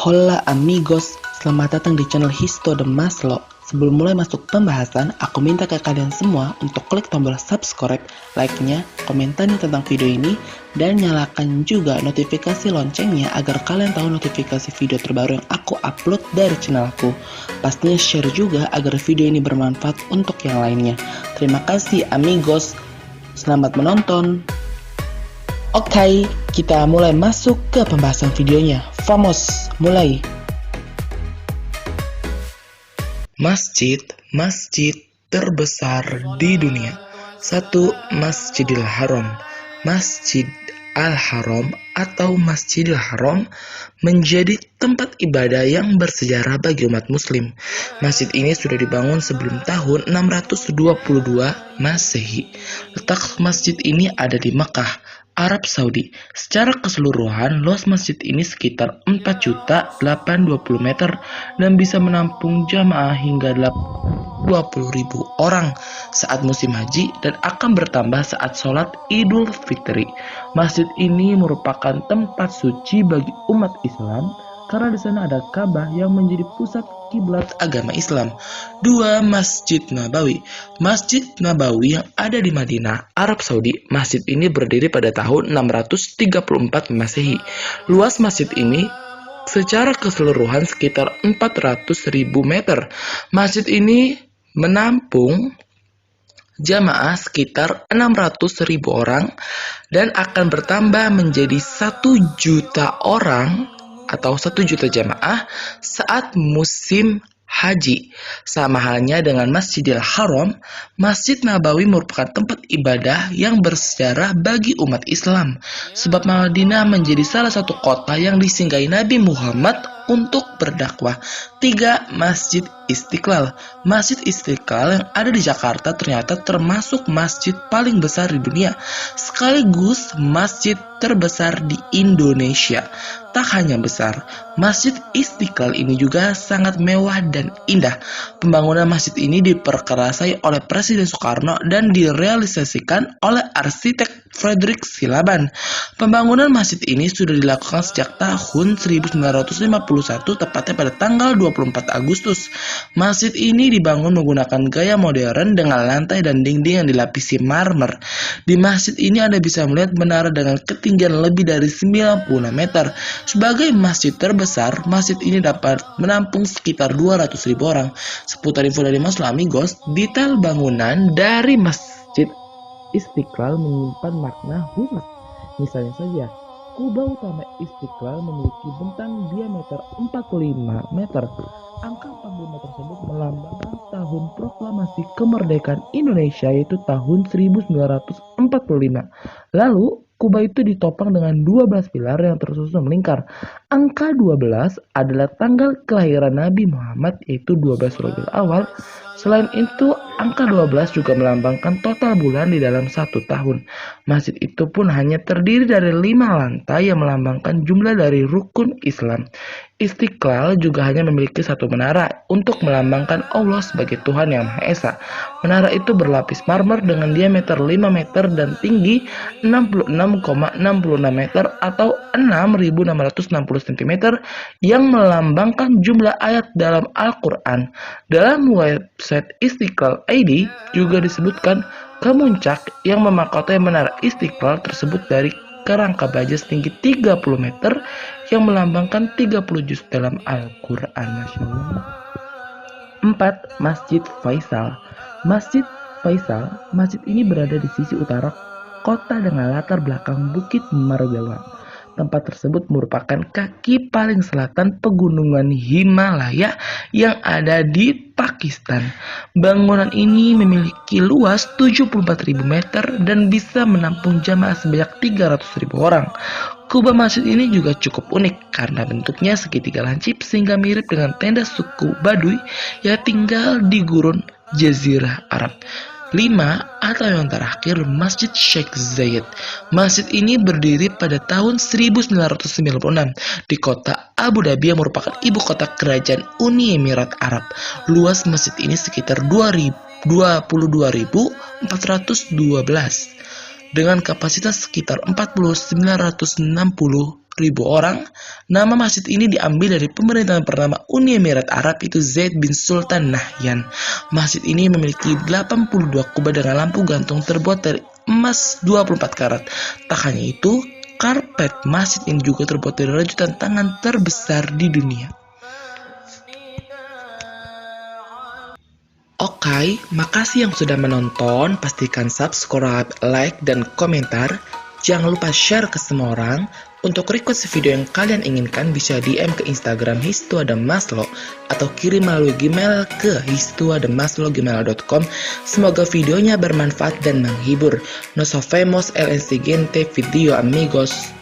Hola amigos, selamat datang di channel Histo de Maslow. Sebelum mulai masuk pembahasan, aku minta ke kalian semua untuk klik tombol subscribe, like-nya, komentarnya tentang video ini, dan nyalakan juga notifikasi loncengnya agar kalian tahu notifikasi video terbaru yang aku upload dari channel aku. Pastinya share juga agar video ini bermanfaat untuk yang lainnya. Terima kasih amigos, selamat menonton. Oke, kita mulai masuk ke pembahasan videonya. Vamos, mulai. Masjid terbesar di dunia. 1. Masjidil Haram. Masjid Al-Haram atau Masjidil Haram menjadi tempat ibadah yang bersejarah bagi umat muslim. Masjid ini sudah dibangun sebelum tahun 622 Masehi. Letak masjid ini ada di Makkah, Arab Saudi. Secara keseluruhan, luas masjid ini sekitar 4.820 meter dan bisa menampung jamaah hingga 20.000 orang saat musim haji dan akan bertambah saat sholat Idul Fitri. Masjid ini merupakan tempat suci bagi umat Islam karena di sana ada Ka'bah yang menjadi pusat kiblat agama Islam. 2. Masjid Nabawi. Masjid Nabawi yang ada di Madinah, Arab Saudi. Masjid ini berdiri pada tahun 634 Masehi. Luas masjid ini secara keseluruhan sekitar 400.000 meter. Masjid ini menampung jamaah sekitar 600.000 orang dan akan bertambah menjadi 1 juta orang atau 1 juta jamaah saat musim haji. Sama halnya dengan Masjidil Haram, Masjid Nabawi merupakan tempat ibadah yang bersejarah bagi umat Islam, sebab Madinah menjadi salah satu kota yang disinggahi Nabi Muhammad untuk berdakwah. 3. Masjid Istiqlal. Masjid Istiqlal yang ada di Jakarta ternyata termasuk masjid paling besar di dunia, sekaligus masjid terbesar di Indonesia. Tak hanya besar, Masjid Istiqlal ini juga sangat mewah dan indah. Pembangunan masjid ini diperkerasai oleh Presiden Soekarno dan direalisasikan oleh arsitek Frederick Silaban. Pembangunan masjid ini sudah dilakukan sejak tahun 1951, tepatnya pada tanggal 24 Agustus. Masjid ini dibangun menggunakan gaya modern dengan lantai dan dinding yang dilapisi marmer. Di masjid ini Anda bisa melihat menara dengan ketinggian lebih dari 96 meter. Sebagai masjid terbesar, masjid ini dapat menampung sekitar 200.000 orang. Seputar info dari Mas amigos, detail bangunan dari Masjid Istiqlal menyimpan makna khusus. Misalnya saja, kubah utama Istiqlal memiliki bentang diameter 45 meter. Angka 45 tersebut melambangkan tahun proklamasi kemerdekaan Indonesia, yaitu tahun 1945. Lalu, kubah itu ditopang dengan 12 pilar yang tersusun melingkar. Angka 12 adalah tanggal kelahiran Nabi Muhammad, yaitu 12 Rabiul Awal. Selain itu, angka 12 juga melambangkan total bulan di dalam 1 tahun. Masjid itu pun hanya terdiri dari 5 lantai yang melambangkan jumlah dari rukun Islam. Istiqlal juga hanya memiliki 1 menara untuk melambangkan Allah sebagai Tuhan yang Maha Esa. Menara itu berlapis marmer dengan diameter 5 meter dan tinggi 66,66 meter atau 6.660 cm yang melambangkan jumlah ayat dalam Al-Quran. Dalam website Istiqlal ID juga disebutkan kemuncak yang memahkotai menara Istiqlal tersebut dari kerangka baja setinggi 30 meter yang melambangkan 30 juz dalam Al-Quran. Masya Allah. 4. Masjid Faisal. Masjid Faisal, masjid ini berada di sisi utara kota dengan latar belakang Bukit Margawan. Tempat tersebut merupakan kaki paling selatan pegunungan Himalaya yang ada di Pakistan. Bangunan ini memiliki luas 74.000 meter dan bisa menampung jamaah sebanyak 300.000 orang. Kubah masjid ini juga cukup unik karena bentuknya segitiga lancip sehingga mirip dengan tenda suku Baduy yang tinggal di gurun Jazirah Arab. 5. Atau yang terakhir, Masjid Sheikh Zayed. Masjid ini berdiri pada tahun 1996 di kota Abu Dhabi yang merupakan ibu kota kerajaan Uni Emirat Arab. Luas masjid ini sekitar 22.412 dengan kapasitas sekitar 4.960 orang. Nama masjid ini diambil dari pemerintahan pertama Uni Emirat Arab, itu Zaid bin Sultan Nahyan. Masjid ini memiliki 82 kubah dengan lampu gantung terbuat dari emas 24 karat. Tak hanya itu, karpet masjid ini juga terbuat dari rajutan tangan terbesar di dunia. Oke, makasih yang sudah menonton. Pastikan subscribe, like, dan komentar. Jangan lupa share ke semua orang. Untuk request video yang kalian inginkan bisa DM ke Instagram histuadamaslo atau kirim melalui Gmail ke histuadamaslo@gmail.com. Semoga videonya bermanfaat dan menghibur. No so famous el siguiente video amigos.